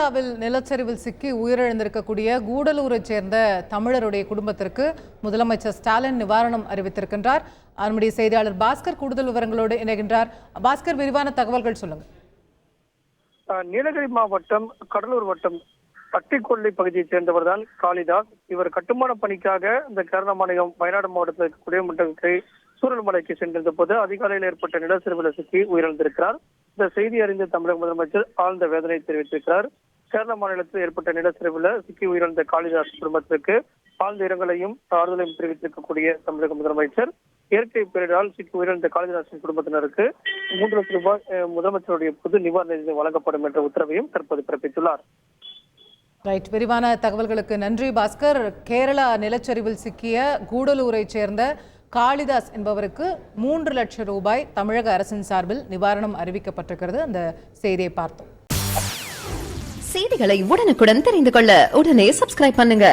கேரளாவில் நிலச்சரிவில் சிக்கி உயிரிழந்திருக்கக்கூடிய கூடலூரைச் சேர்ந்த தமிழருடைய குடும்பத்திற்கு முதலமைச்சர் ஸ்டாலின் நிவாரணம் அறிவித்திருக்கின்றார். நம்முடைய செய்தியாளர் பாஸ்கர் கூடுதல் விவரங்களோடு இணைகின்றார். பாஸ்கர், விரிவான தகவல்கள் சொல்லுங்க. நீலகிரி மாவட்டம் கடலூர் வட்டம் பட்டிக்கொள்ளை பகுதியைச் சேர்ந்தவர் தான் காளிதாஸ். இவர் கட்டுமான பணிக்காக இந்த கேரள மாநிலம் வயநாடு மாவட்டத்தில் இருக்கக்கூடிய முட்டங்கை சூரல்மலைக்கு சென்றிருந்த போது அதிகாலையில் ஏற்பட்ட நிலச்சரிவில் சிக்கி உயிரிழந்திருக்கிறார். இந்த செய்தி அறிந்த தமிழக முதலமைச்சர் ஆழ்ந்த வேதனை தெரிவித்திருக்கிறார். கேரள மாநிலத்தில் ஏற்பட்ட நிலச்சரிவில் சிக்கி உயிரிழந்த காளிதாஸ் குடும்பத்திற்கு ஆழ்ந்த இரங்கலையும் ஆறுதலையும் தெரிவித்திருக்கக்கூடிய தமிழக முதலமைச்சர் இயற்கை பேரிடரால் சிக்கி உயிரிழந்த காளிதாசின் குடும்பத்தினருக்கு 3 லட்சம் ரூபாய் முதலமைச்சருடைய பொது நிவாரண நிதி வழங்கப்படும் என்ற உத்தரவையும் தற்போது பிறப்பித்துள்ளார். ரைட், விரிவான தகவல்களுக்கு நன்றி பாஸ்கர். கேரளா நிலச்சரிவில் சிக்கிய கூடலூரைச் சேர்ந்த காளிதாஸ் என்பவருக்கு 3 லட்சம் ரூபாய் தமிழக அரசின் சார்பில் நிவாரணம் அறிவிக்கப்பட்டிருக்கிறது. அந்த செய்தியை பார்த்தோம். செய்திகளை உடனுக்குடன் தெரிந்து கொள்ள உடனே சப்ஸ்கிரைப் பண்ணுங்க.